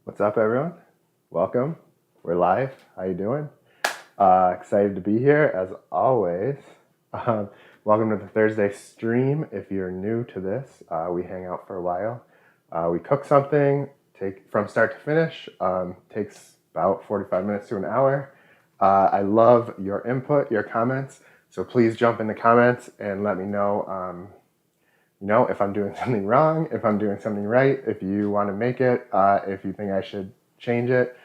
What's up, everyone? Welcome. We're live. How you doing? Excited to be here as always. Um, Welcome to the Thursday stream. If you're new to this, we hang out for a while. We cook something, take from start to finish. Takes about 45 minutes to an hour. I love your input, your comments. So please jump in the comments and let me know. If I'm doing something wrong, if I'm doing something right, if you want to make it, if you think I should change it.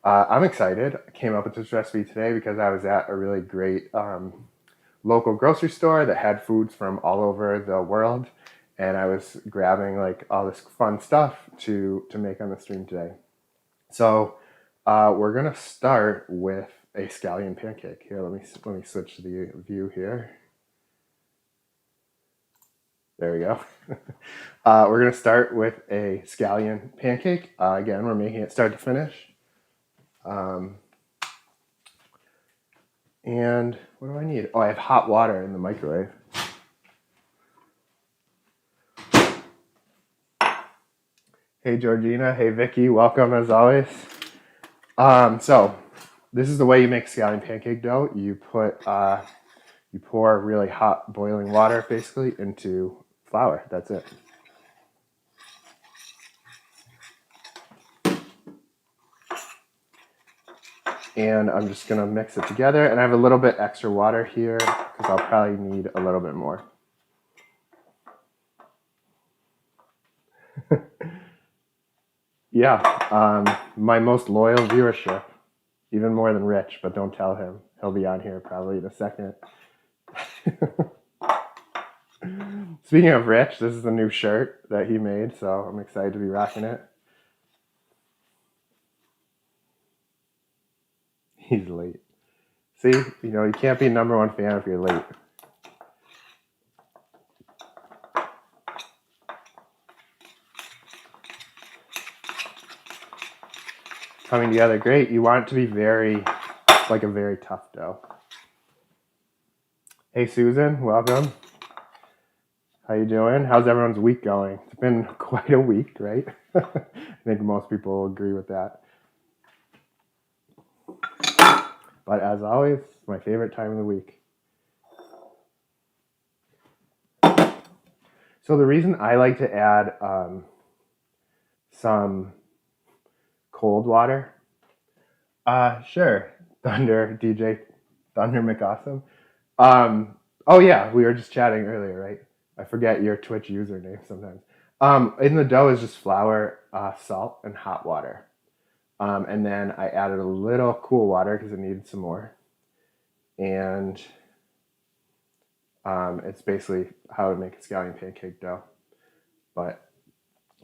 I'm excited. I came up with this recipe today because I was at a really great local grocery store that had foods from all over the world, and I was grabbing like all this fun stuff to make on the stream today. So we're gonna start with a scallion pancake. Here, let me switch to the view here. There we go. We're going to start with a scallion pancake. Again, we're making it start to finish. And what do I need? Oh, I have hot water in the microwave. Hey, Georgina. Hey, Vicky. Welcome, as always. So this is the way you make scallion pancake dough. You pour really hot boiling water, basically, into flour. That's it. And I'm just gonna mix it together, and I have a little bit extra water here because I'll probably need a little bit more. Yeah, my most loyal viewership, even more than Rich, but don't tell him. He'll be on here probably in a second. Speaking of Rich, this is the new shirt that he made, so I'm excited to be rocking it. He's late. See, you can't be #1 fan if you're late. Coming together great. You want it to be like a very tough dough. Hey, Susan, welcome. How you doing? How's everyone's week going? It's been quite a week, right? I think most people will agree with that. But as always, my favorite time of the week. So the reason I like to add some cold water, sure, DJ Thunder McAwesome. Oh yeah, we were just chatting earlier, right? I forget your Twitch username sometimes. In the dough is just flour, salt, and hot water. And then I added a little cool water because it needed some more. And it's basically how to make a scallion pancake dough. But,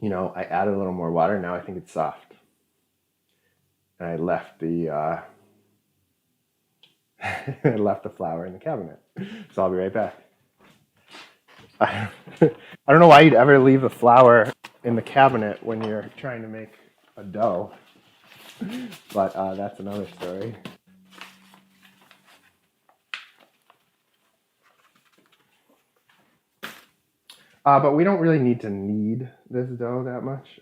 I added a little more water. Now I think it's soft. And I left the flour in the cabinet. So I'll be right back. I don't know why you'd ever leave the flour in the cabinet when you're trying to make a dough. But that's another story. But we don't really need to knead this dough that much.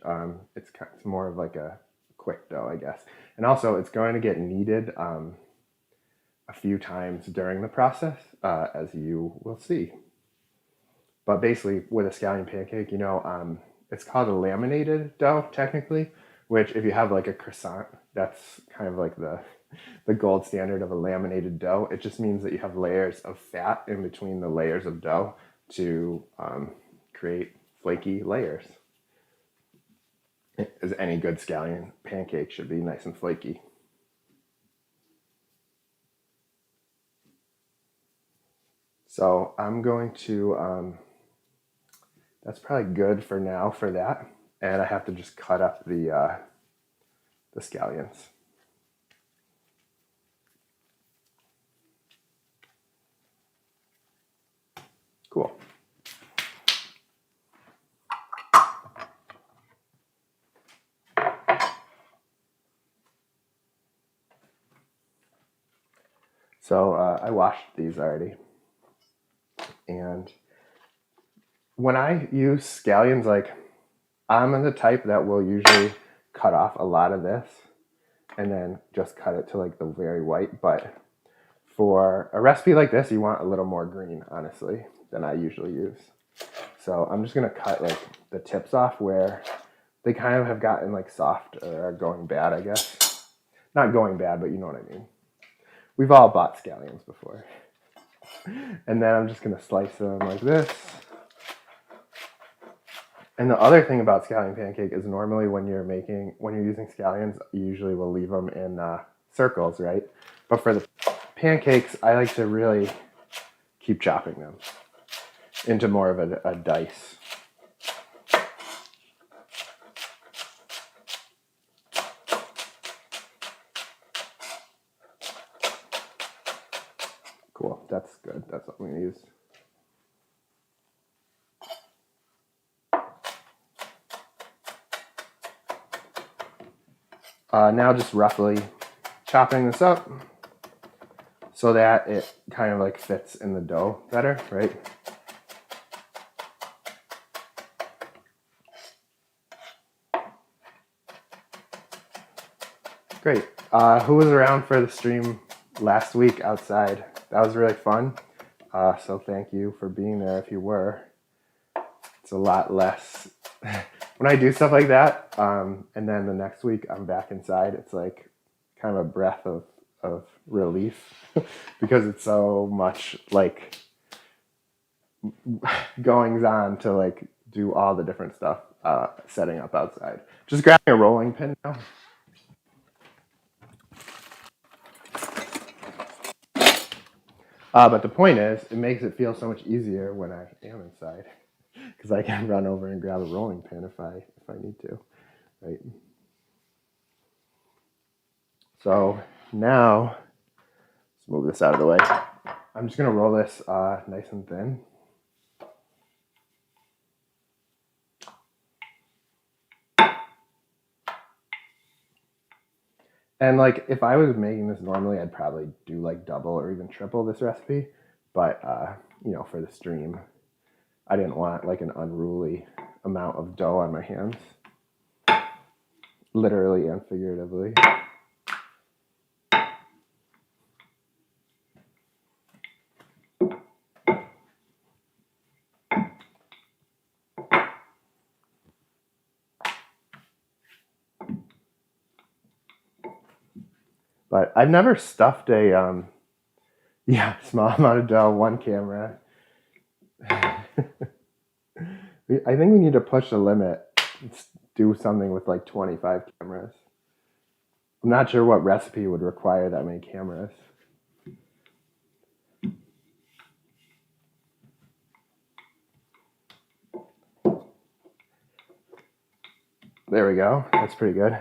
It's more of like a quick dough, I guess. And also, it's going to get kneaded a few times during the process, as you will see. But basically, with a scallion pancake, it's called a laminated dough, technically, which if you have like a croissant, that's kind of like the gold standard of a laminated dough. It just means that you have layers of fat in between the layers of dough to create flaky layers. As any good scallion pancake should be nice and flaky. So I'm going to, that's probably good for now for that. And I have to just cut up the scallions. Cool. So I washed these already. And when I use scallions, like I'm the type that will usually cut off a lot of this and then just cut it to like the very white. But for a recipe like this, you want a little more green, honestly, than I usually use. So I'm just gonna cut like the tips off where they kind of have gotten like soft or are going bad, I guess. Not going bad, but you know what I mean. We've all bought scallions before. And then I'm just gonna slice them like this. And the other thing about scallion pancake is normally when you're using scallions, you usually will leave them in circles, right? But for the pancakes, I like to really keep chopping them into more of a dice. Cool, that's good. That's what I'm gonna use. Now just roughly chopping this up so that it kind of like fits in the dough better, right? Great. Who was around for the stream last week outside? That was really fun. So thank you for being there if you were. It's a lot less when I do stuff like that, and then the next week I'm back inside, it's like kind of a breath of relief because it's so much like goings on to like do all the different stuff setting up outside. Just grabbing a rolling pin now. But the point is, it makes it feel so much easier when I am inside because I can run over and grab a rolling pin if I need to, right? So now, let's move this out of the way. I'm just gonna roll this nice and thin. And like, if I was making this normally, I'd probably do like double or even triple this recipe. But, you know, for the stream, I didn't want like an unruly amount of dough on my hands. Literally and figuratively. But I've never stuffed a, small amount of dough, one camera. I think we need to push the limit. Let's do something with like 25 cameras. I'm not sure what recipe would require that many cameras. There we go. That's pretty good.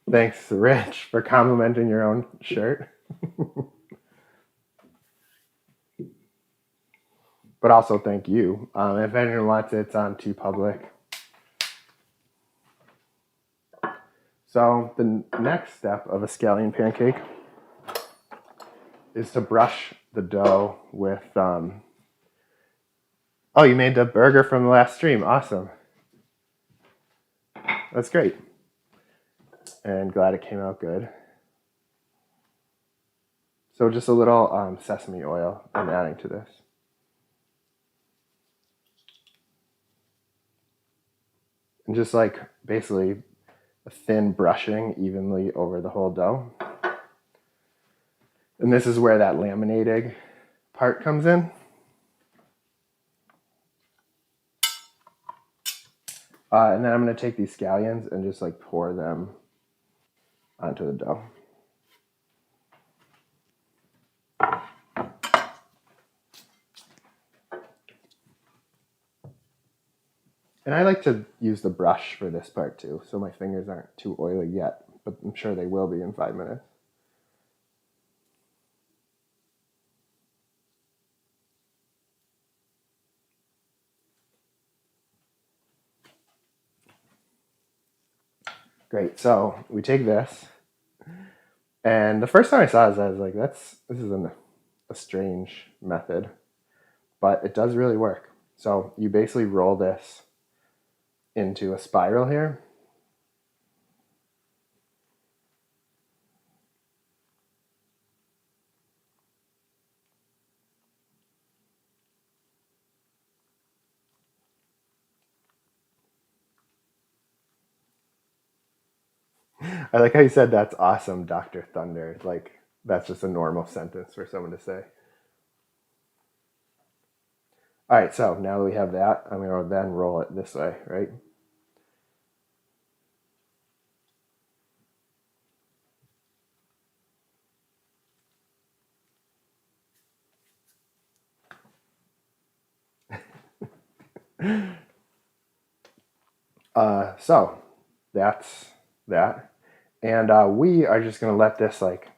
Thanks, Rich, for complimenting your own shirt. But also thank you. If anyone wants it, it's on TeePublic. So the next step of a scallion pancake is to brush the dough with... Oh, you made the burger from the last stream. Awesome. That's great. And glad it came out good. So just a little sesame oil I'm adding to this. And just like basically a thin brushing evenly over the whole dough. And this is where that laminating part comes in. And then I'm going to take these scallions and just like pour them onto the dough. And I like to use the brush for this part too, so my fingers aren't too oily yet, but I'm sure they will be in 5 minutes. Great, so we take this, and the first time I saw this, I was like, this is a strange method, but it does really work. So you basically roll this into a spiral here. I like how you said that's awesome, Dr. Thunder. Like, that's just a normal sentence for someone to say. All right, so now that we have that, I'm going to then roll it this way, right? So that's that. And we are just going to let this like,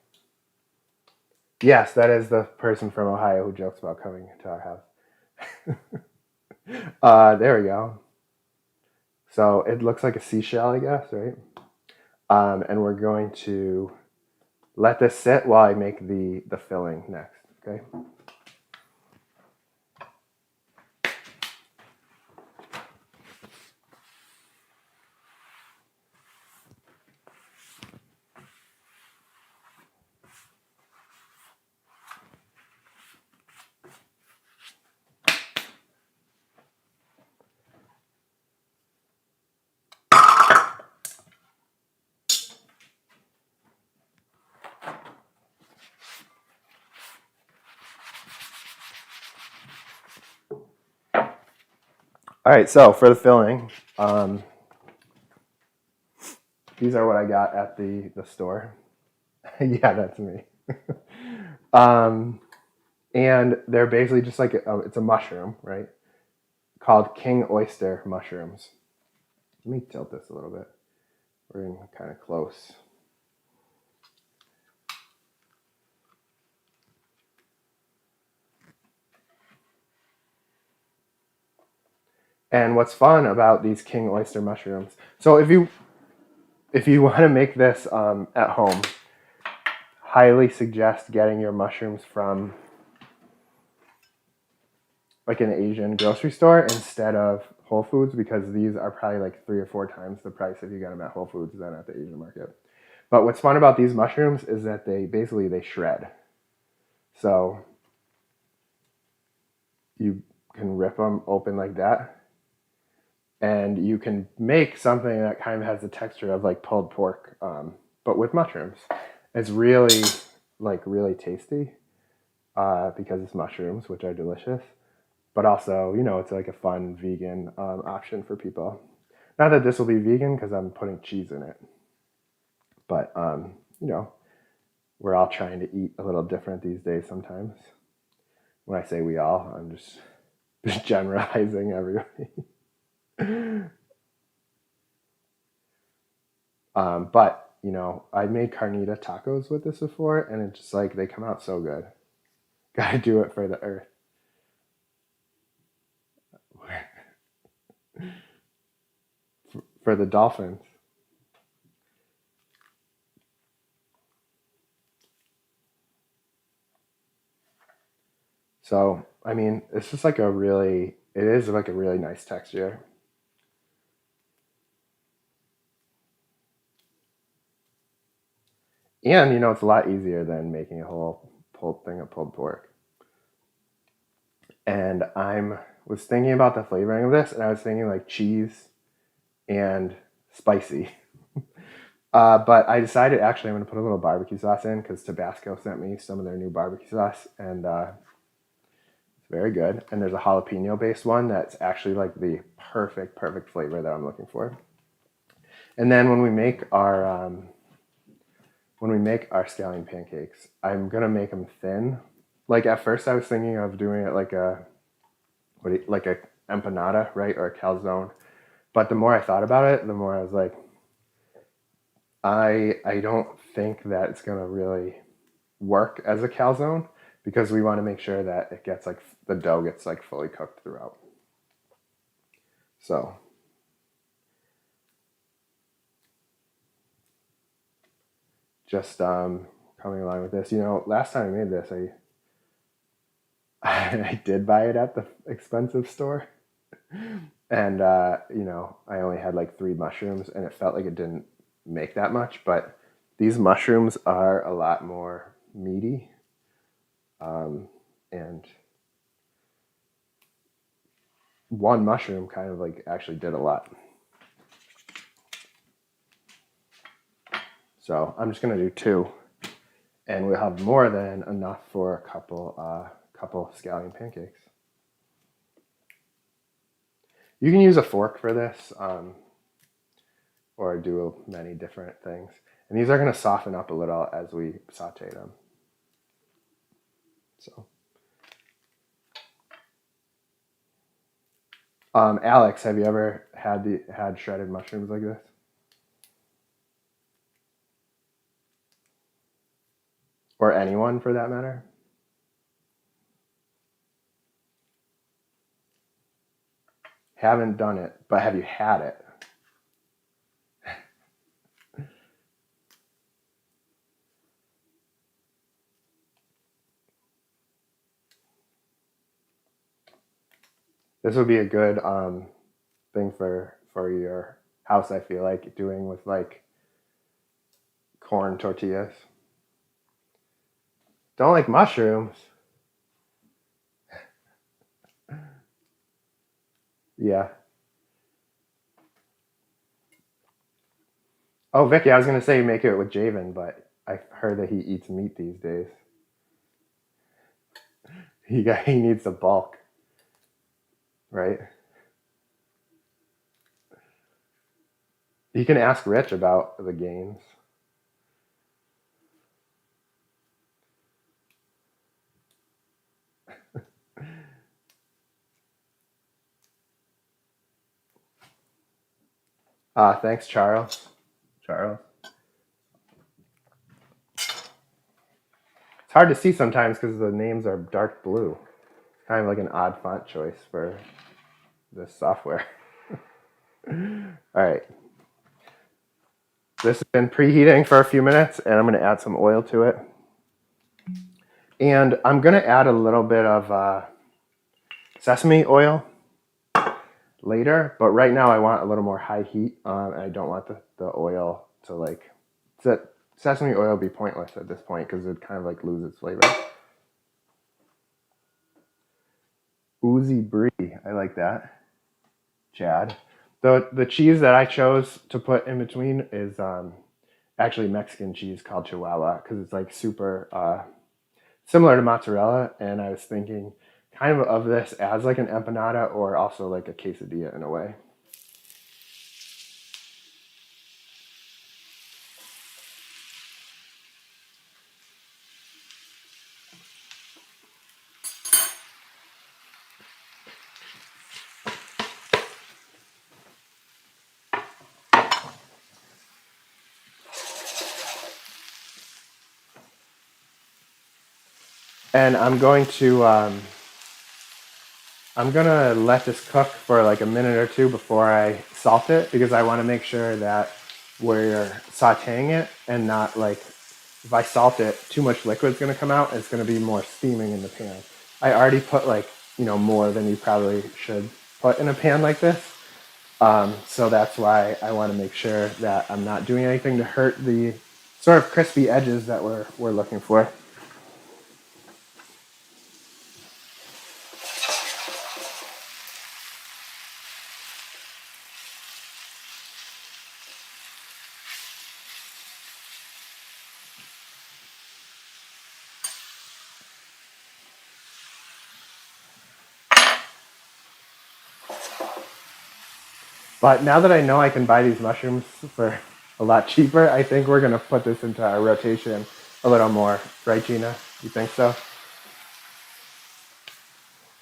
yes, that is the person from Ohio who jokes about coming to our house. There we go. So it looks like a seashell, I guess, right? And we're going to let this sit while I make the filling next, okay? All right, so for the filling, these are what I got at the store. Yeah, that's me. And they're basically just like it's a mushroom, right? Called king oyster mushrooms. Let me tilt this a little bit. We're in kind of close. And what's fun about these king oyster mushrooms? So if you want to make this at home, highly suggest getting your mushrooms from like an Asian grocery store instead of Whole Foods, because these are probably like 3 or 4 times the price if you get them at Whole Foods than at the Asian market. But what's fun about these mushrooms is that they shred. So you can rip them open like that, and you can make something that kind of has the texture of like pulled pork, but with mushrooms. It's really really tasty because it's mushrooms, which are delicious. But also, it's like a fun vegan option for people. Not that this will be vegan because I'm putting cheese in it, but we're all trying to eat a little different these days sometimes. When I say we all, I'm just generalizing everybody. But I made carnita tacos with this before, and it's just like they come out so good. Gotta do it for the earth. For the dolphins. So, I mean, it's just like it is like a really nice texture. And, it's a lot easier than making a whole pulled thing of pulled pork. And was thinking about the flavoring of this, and I was thinking like cheese and spicy. But I decided actually I'm going to put a little barbecue sauce in because Tabasco sent me some of their new barbecue sauce, and it's very good. And there's a jalapeno based one that's actually like the perfect flavor that I'm looking for. And then when we make our scallion pancakes, I'm gonna make them thin. Like at first, I was thinking of doing it like a empanada, right, or a calzone. But the more I thought about it, the more I was like, I don't think that it's gonna really work as a calzone because we want to make sure that it gets like the dough gets like fully cooked throughout. So just coming along with this, last time I made this, I did buy it at the expensive store. And, I only had like 3 mushrooms and it felt like it didn't make that much, but these mushrooms are a lot more meaty. And one mushroom kind of like actually did a lot. So I'm just going to do 2 and we'll have more than enough for a couple scallion pancakes. You can use a fork for this, or do many different things. And these are going to soften up a little as we saute them. So, Alex, have you ever had shredded mushrooms like this? Or anyone for that matter? Haven't done it, but have you had it? This would be a good thing for your house, I feel like, doing with like corn tortillas. Don't like mushrooms? Yeah. Oh, Vicky, I was going to say make it with Javen, but I heard that he eats meat these days. He needs the bulk, right? You can ask Rich about the gains. Thanks, Charles. Charles. It's hard to see sometimes because the names are dark blue. It's kind of like an odd font choice for this software. All right. This has been preheating for a few minutes, and I'm going to add some oil to it. And I'm going to add a little bit of sesame oil later, but right now I want a little more high heat. I don't want the oil to like, sesame oil be pointless at this point because it kind of like lose its flavor. Oozy brie, I like that. Chad. The cheese that I chose to put in between is actually Mexican cheese called Chihuahua because it's like super similar to mozzarella, and I was thinking kind of this as like an empanada or also like a quesadilla in a way. And I'm going to let this cook for like a minute or 2 before I salt it because I want to make sure that we're sauteing it and not like, if I salt it, too much liquid's going to come out and it's going to be more steaming in the pan. I already put like, more than you probably should put in a pan like this. So that's why I want to make sure that I'm not doing anything to hurt the sort of crispy edges that we're looking for. But now that I know I can buy these mushrooms for a lot cheaper, I think we're going to put this into our rotation a little more. Right, Gina? You think so?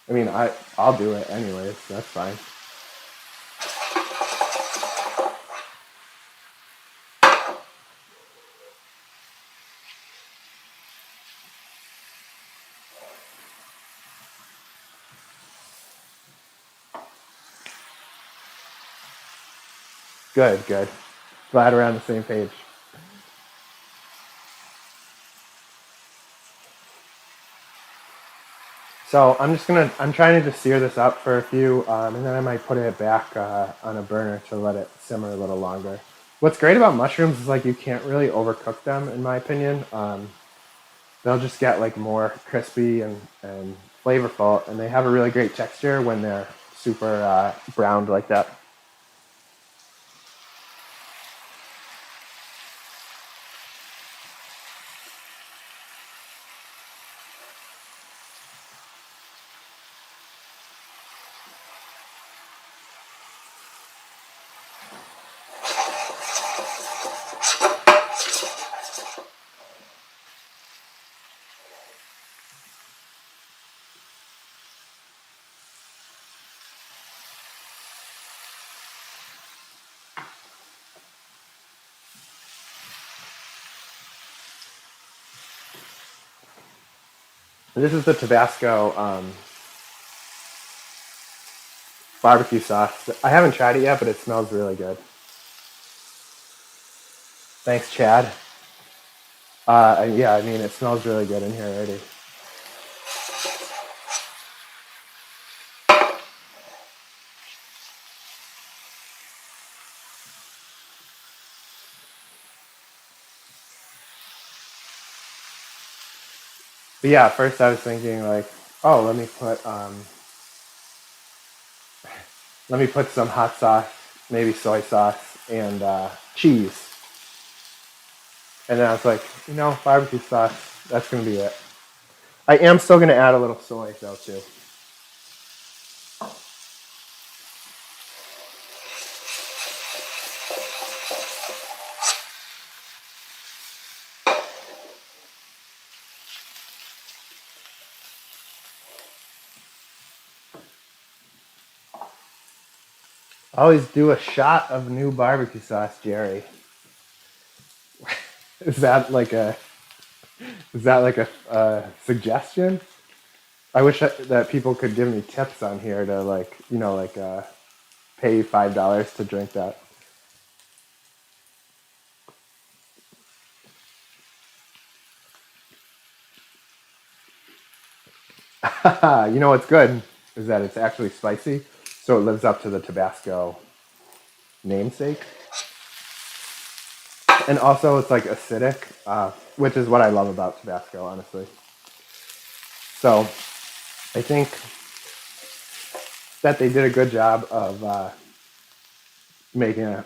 I mean, I'll do it anyways. That's fine. Good, good. Glad we're on the same page. So I'm trying to just sear this up for a few, and then I might put it back on a burner to let it simmer a little longer. What's great about mushrooms is like you can't really overcook them, in my opinion. They'll just get like more crispy and flavorful, and they have a really great texture when they're super browned like that. This is the Tabasco barbecue sauce. I haven't tried it yet, but it smells really good. Thanks, Chad. Yeah, I mean, it smells really good in here already. But yeah, at first I was thinking like, oh, let me put some hot sauce, maybe soy sauce, and cheese. And then I was like, barbecue sauce, that's going to be it. I am still going to add a little soy, though, too. Always do a shot of new barbecue sauce, Jerry. Is that like a suggestion? I wish that people could give me tips on here to pay $5 to drink that. You know what's good is that it's actually spicy, so it lives up to the Tabasco namesake. And also it's like acidic, which is what I love about Tabasco, honestly. So I think that they did a good job of making a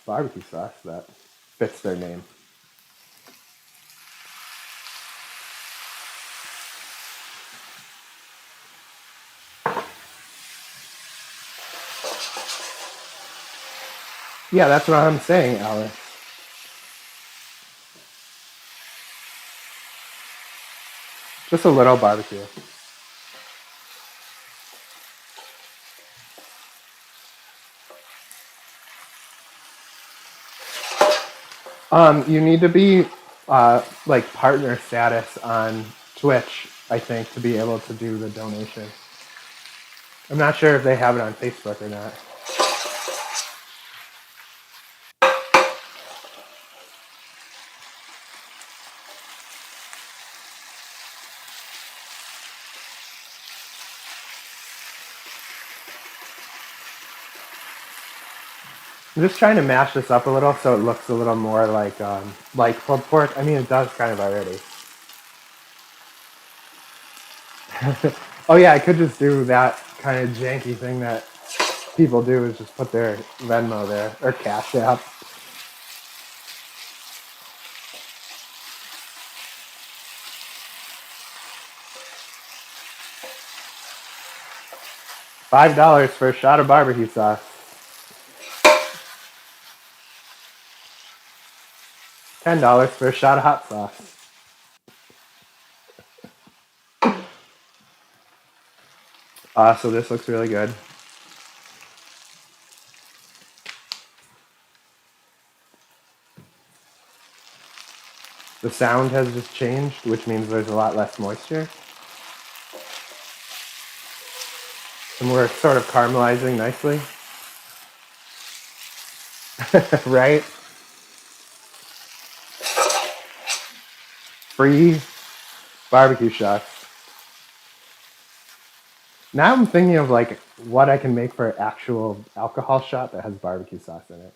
barbecue sauce that fits their name. Yeah, that's what I'm saying, Alice. Just a little barbecue. You need to be like partner status on Twitch, I think, to be able to do the donation. I'm not sure if they have it on Facebook or not. I'm just trying to mash this up a little so it looks a little more like pulled pork. I mean, it does kind of already. Oh yeah, I could just do that kind of janky thing that people do is just put their Venmo there or Cash App. $5 for a shot of barbecue sauce. $10 for a shot of hot sauce. So this looks really good. The sound has just changed, which means there's a lot less moisture. And we're sort of caramelizing nicely. Right? Free barbecue shots. Now I'm thinking of like what I can make for an actual alcohol shot that has barbecue sauce in it.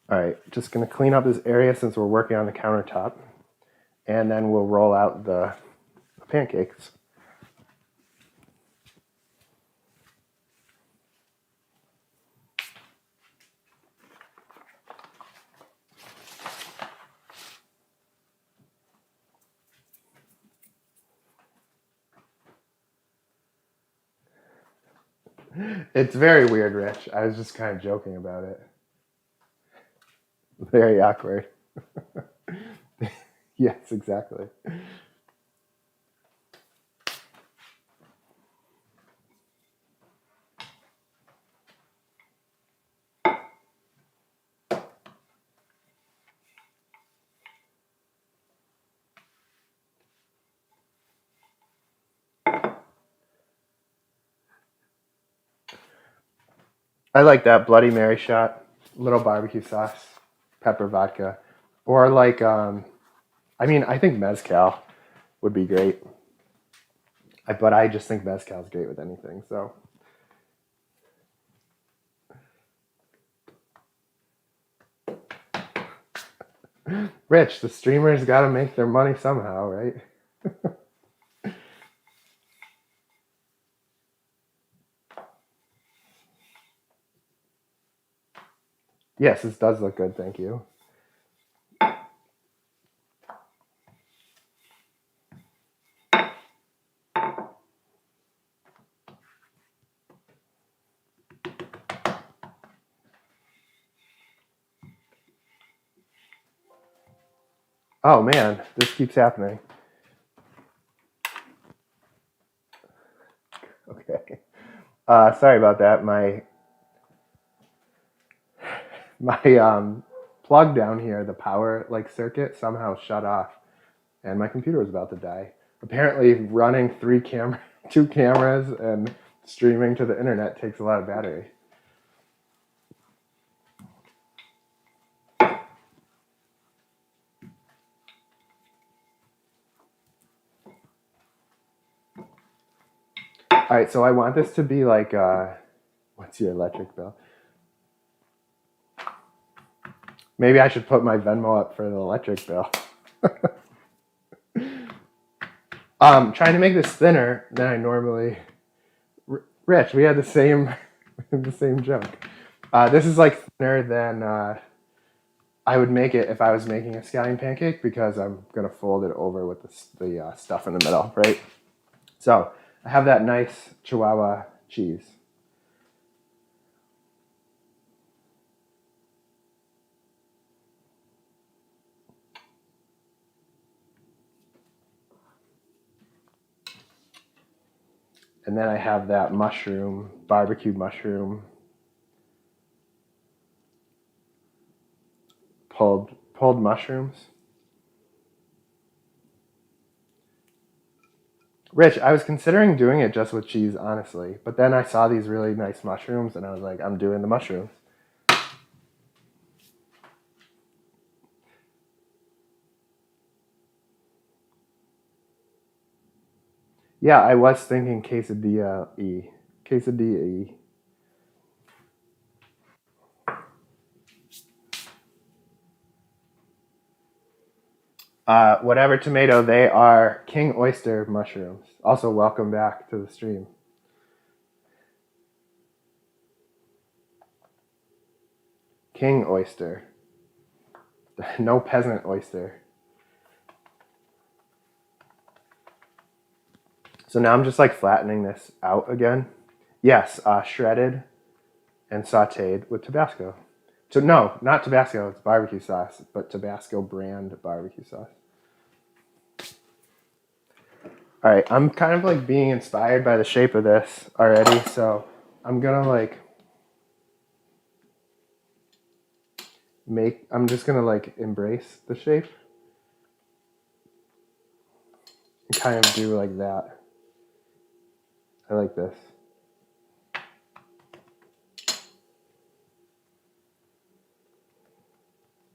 All right, just gonna clean up this area since we're working on the countertop, and then we'll roll out the pancakes. It's very weird, Rich. I was just kind of joking about it. Very awkward. Yes, exactly. I like that Bloody Mary shot, little barbecue sauce, pepper vodka, or like, I mean, I think mezcal would be great, but I just think mezcal is great with anything. So, Rich, the streamers got to make their money somehow, right? Yes, this does look good. Thank you. Oh man, this keeps happening. Okay. Sorry about that. My plug down here, the power like circuit somehow shut off, and my computer was about to die. Apparently, running two cameras, and streaming to the internet takes a lot of battery. All right, so I want this to be like, what's your electric bill? Maybe I should put my Venmo up for the electric bill. Trying to make this thinner than I normally. Rich, we had the same, the same joke. This is like thinner than I would make it if I was making a scallion pancake because I'm gonna fold it over with the stuff in the middle, right? So I have that nice Chihuahua cheese. And then I have that mushroom, barbecued mushroom, pulled mushrooms. Rich, I was considering doing it just with cheese, honestly, but then I saw these really nice mushrooms, and I was like, I'm doing the mushrooms. Yeah, I was thinking quesadilla-y. Quesadilla-y. Whatever tomato, they are king oyster mushrooms. Also, welcome back to the stream. King oyster. No peasant oyster. So now I'm just like flattening this out again. Yes, shredded and sauteed with Tabasco. So no, not Tabasco, it's barbecue sauce, but Tabasco brand barbecue sauce. All right, I'm kind of like being inspired by the shape of this already, so I'm gonna like I'm just gonna like embrace the shape. kind of do like that. I like this.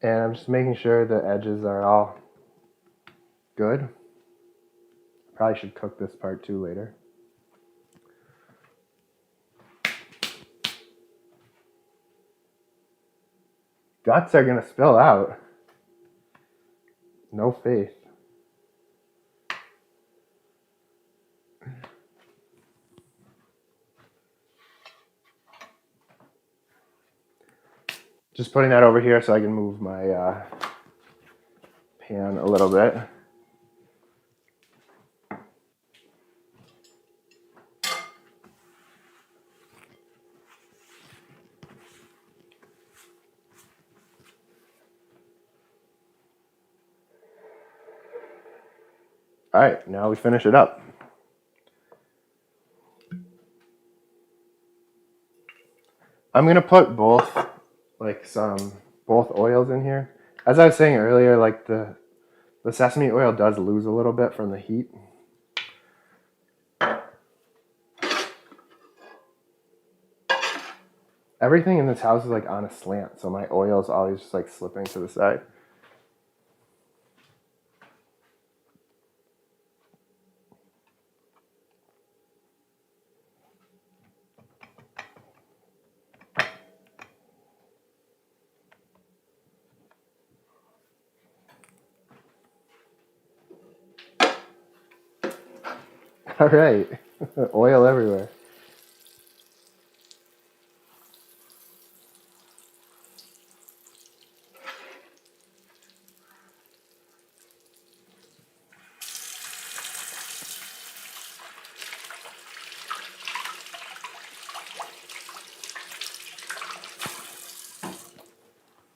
And I'm just making sure the edges are all good. Probably should cook this part too later. Guts are gonna spill out. No faith. Just putting that over here so I can move my pan a little bit. All right, now we finish it up. I'm gonna put both oils in here. As I was saying earlier, like the sesame oil does lose a little bit from the heat. Everything in this house is like on a slant, so my oil is always just like slipping to the side. All right, oil everywhere.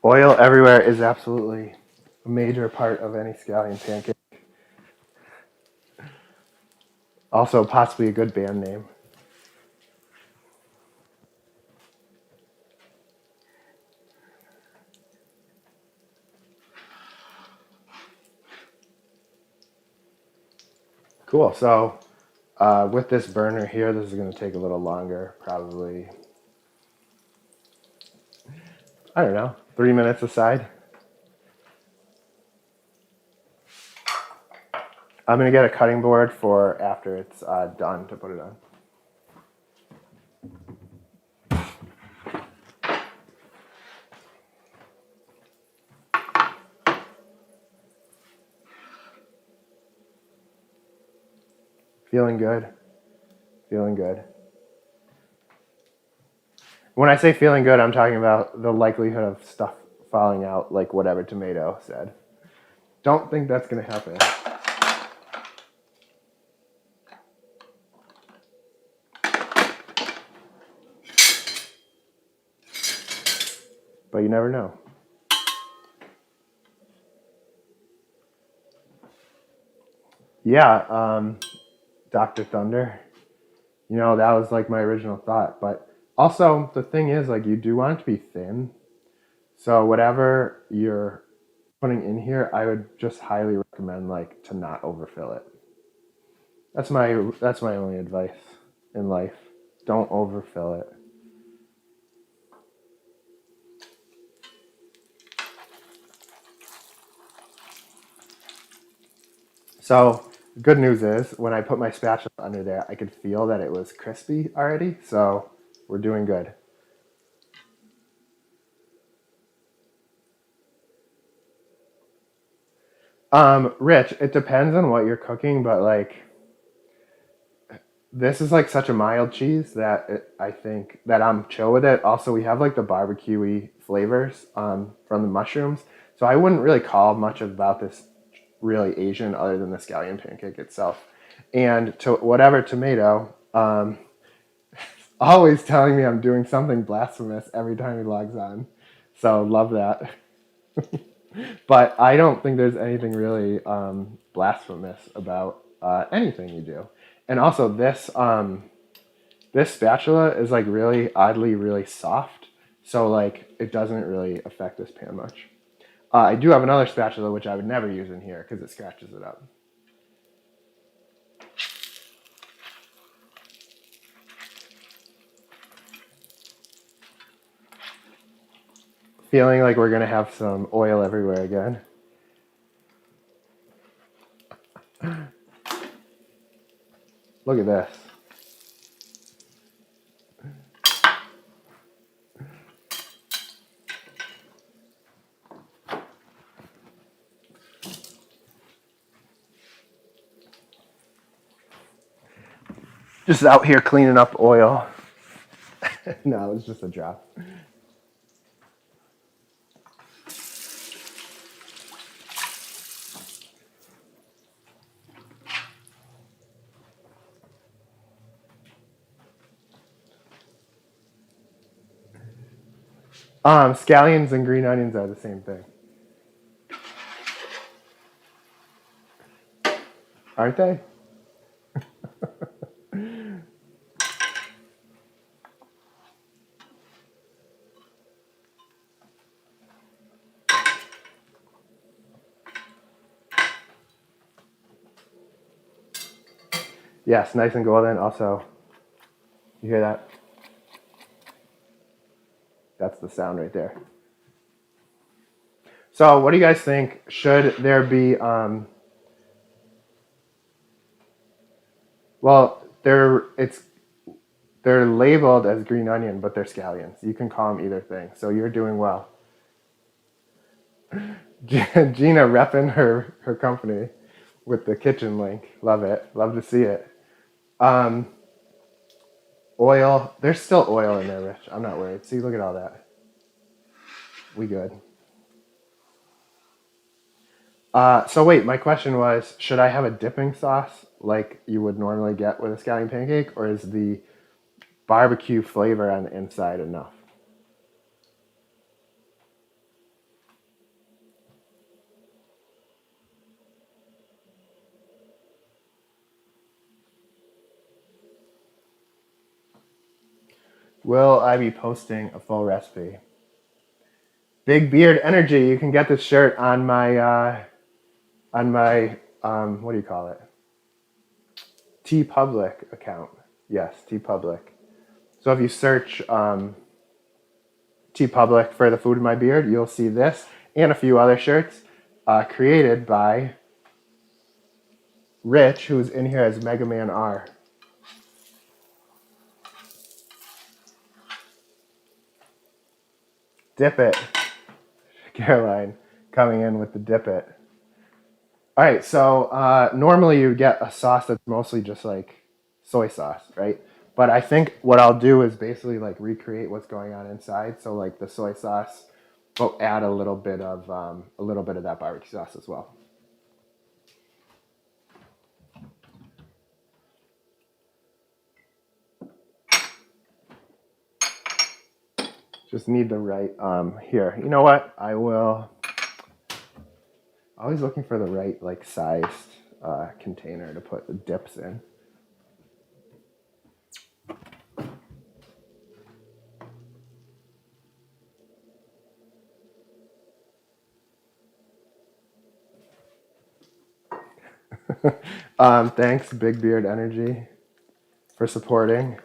Oil everywhere is absolutely a major part of any scallion pancake. Also, possibly a good band name. Cool. So with this burner here, this is going to take a little longer, probably, I don't know, 3 minutes aside. I'm going to get a cutting board for after it's done to put it on. Feeling good. Feeling good. When I say feeling good, I'm talking about the likelihood of stuff falling out, like whatever tomato said. Don't think that's going to happen. But you never know. Yeah, Dr. Thunder. You know, that was like my original thought. But also, the thing is, like, you do want it to be thin. So whatever you're putting in here, I would just highly recommend like to not overfill it. That's my only advice in life. Don't overfill it. So good news is when I put my spatula under there, I could feel that it was crispy already. So we're doing good. Rich, it depends on what you're cooking, but like this is like such a mild cheese that I think that I'm chill with it. Also, we have like the barbecuey flavors from the mushrooms, so I wouldn't really call much about this really Asian other than the scallion pancake itself. And to whatever tomato, always telling me I'm doing something blasphemous every time he logs on. So love that. But I don't think there's anything really blasphemous about anything you do. And also this spatula is like really oddly really soft, so like it doesn't really affect this pan much. I do have another spatula which I would never use in here because it scratches it up. Feeling like we're gonna have some oil everywhere again. Look at this. Just out here cleaning up oil. No, it was just a drop. Scallions and green onions are the same thing. Aren't they? Yes, nice and golden. Also, you hear that? That's the sound right there. So what do you guys think? Should there be, well, they're labeled as green onion, but they're scallions. You can call them either thing. So you're doing well. Gina repping her company with the kitchen link. Love it. Love to see it. Oil. There's still oil in there, Rich. I'm not worried. See, look at all that. We good. So wait, my question was, should I have a dipping sauce like you would normally get with a scallion pancake, or is the barbecue flavor on the inside enough? Will I be posting a full recipe? Big Beard Energy. You can get this shirt on my what do you call it? TeePublic account. Yes, TeePublic. So if you search TeePublic for the food in my beard, you'll see this and a few other shirts created by Rich, who's in here as Mega Man R. Dip it. Caroline coming in with the dip it. All right, so normally you get a sauce that's mostly just like soy sauce, right? But I think what I'll do is basically like recreate what's going on inside. So like the soy sauce, but add a little bit of that barbecue sauce as well. Just need the right here. You know what? I will. Always looking for the right like sized container to put the dips in. Thanks, Big Beard Energy, for supporting.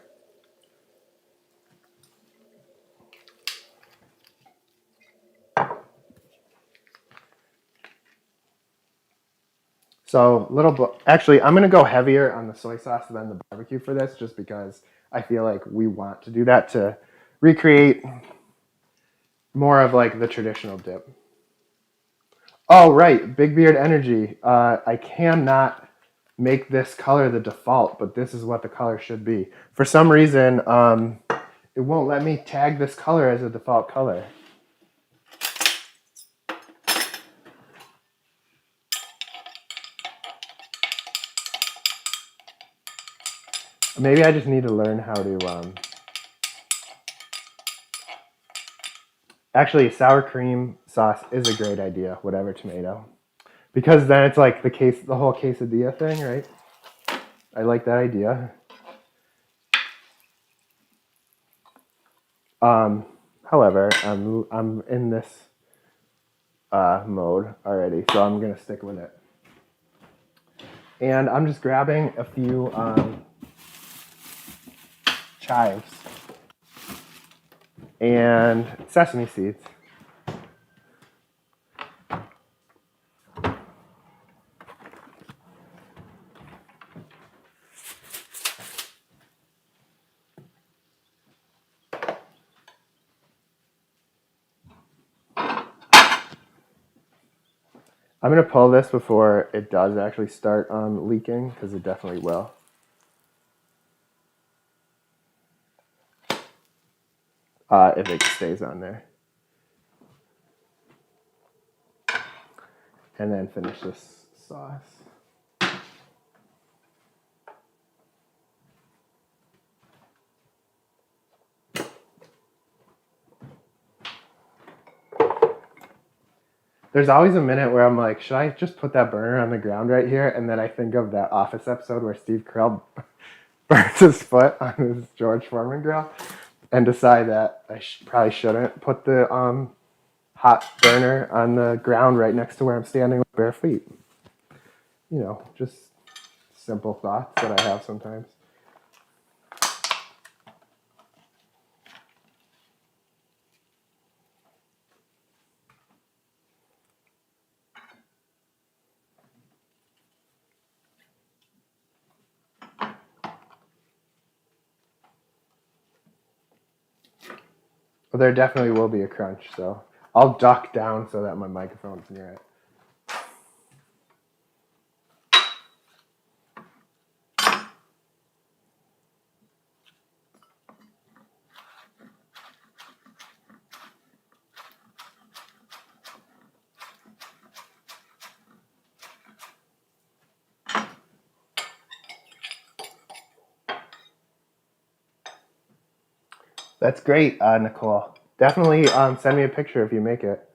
So actually, I'm gonna go heavier on the soy sauce than the barbecue for this, just because I feel like we want to do that to recreate more of like the traditional dip. Oh right, Big Beard Energy. I cannot make this color the default, but this is what the color should be. For some reason, it won't let me tag this color as a default color. Maybe I just need to learn how to. Actually, sour cream sauce is a great idea, whatever tomato, because then it's like the whole quesadilla thing, right? I like that idea. However, I'm in this mode already, so I'm gonna stick with it. And I'm just grabbing a few chives and sesame seeds. I'm going to pull this before it does actually start leaking, because it definitely will. If it stays on there. And then finish this sauce. There's always a minute where I'm like, should I just put that burner on the ground right here? And then I think of that Office episode where Steve Carell burns his foot on his George Foreman grill, and decide that I probably shouldn't put the hot burner on the ground right next to where I'm standing with bare feet. You know, just simple thoughts that I have sometimes. Well, there definitely will be a crunch, so I'll duck down so that my microphone's near it. That's great, Nicole. Definitely send me a picture if you make it.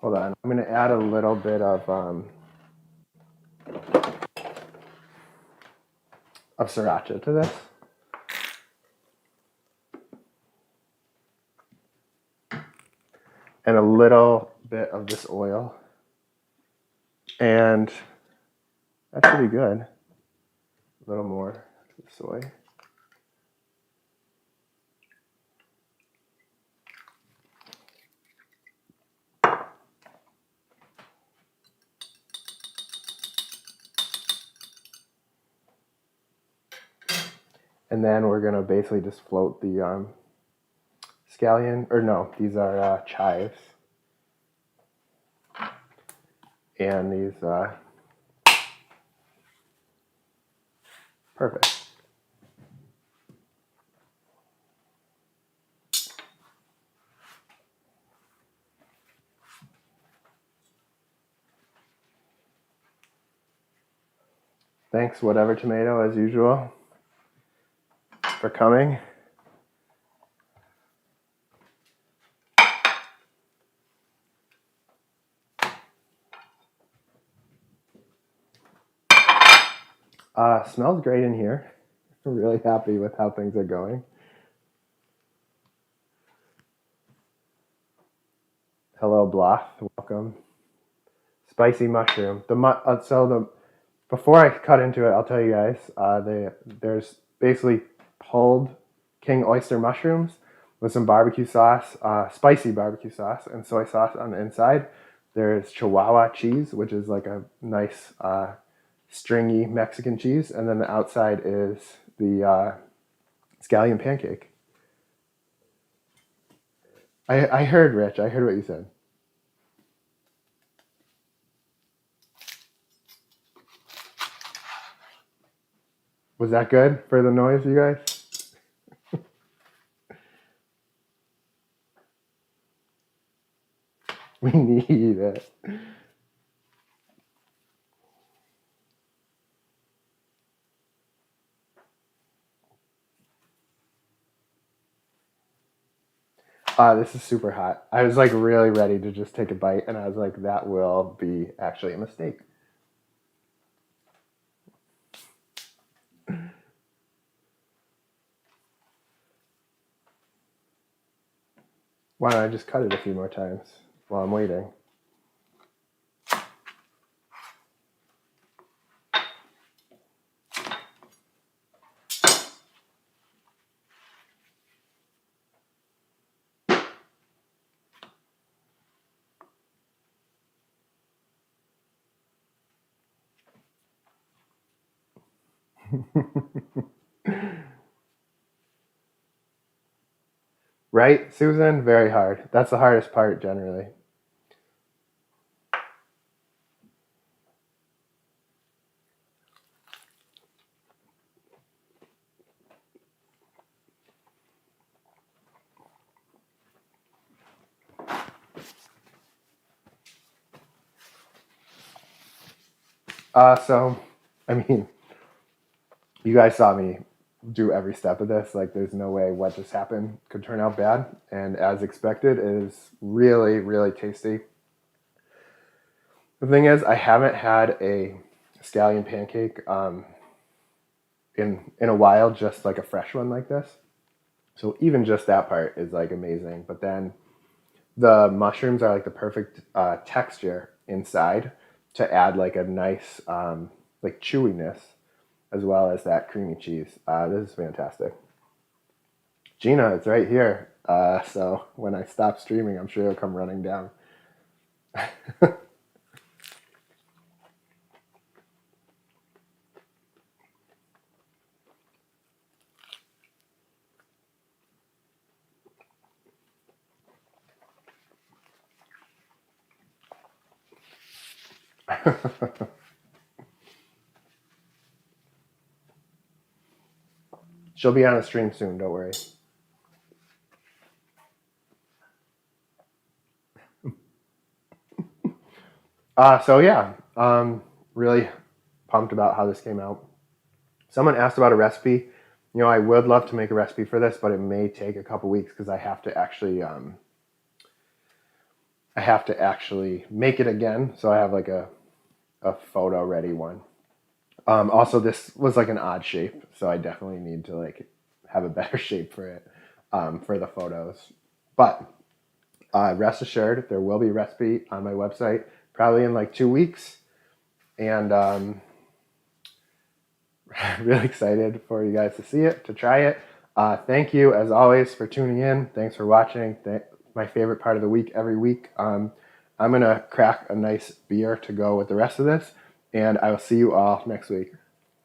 Hold on, I'm going to add a little bit of sriracha to this. And a little bit of this oil. And that's pretty good. A little more soy. And then we're going to basically just float the scallion, or no, these are chives. And these, perfect. Thanks, whatever tomato, as usual, for coming. Smells great in here. I'm really happy with how things are going. Hello, Bluff. Welcome. Spicy mushroom. Before I cut into it, I'll tell you guys. There's basically pulled king oyster mushrooms with some barbecue sauce, spicy barbecue sauce, and soy sauce on the inside. There's Chihuahua cheese, which is like a nice stringy Mexican cheese, and then the outside is the scallion pancake. I heard, Rich. I heard what you said. Was that good for the noise, you guys? We need it. This is super hot. I was like really ready to just take a bite, and I was like, that will be actually a mistake. Why don't I just cut it a few more times while I'm waiting? Right, Susan? Very hard. That's the hardest part generally. So, I mean, you guys saw me do every step of this. Like, there's no way what just happened could turn out bad. And as expected, it is really, really tasty. The thing is, I haven't had a scallion pancake in a while, just like a fresh one like this. So even just that part is like amazing. But then the mushrooms are like the perfect texture inside to add like a nice like chewiness as well as that creamy cheese. This is fantastic. Gina, it's right here. So when I stop streaming, I'm sure it'll come running down. She'll be on a stream soon, don't worry. So yeah, really pumped about how this came out. Someone asked about a recipe. You know, I would love to make a recipe for this, but it may take a couple weeks because I have to actually make it again. So I have like a photo ready one. Also, this was like an odd shape, so I definitely need to like have a better shape for it for the photos. But rest assured, there will be a recipe on my website probably in like 2 weeks, and really excited for you guys to see it, to try it. Thank you as always for tuning in. Thanks for watching. My favorite part of the week every week. I'm gonna crack a nice beer to go with the rest of this, and I will see you all next week.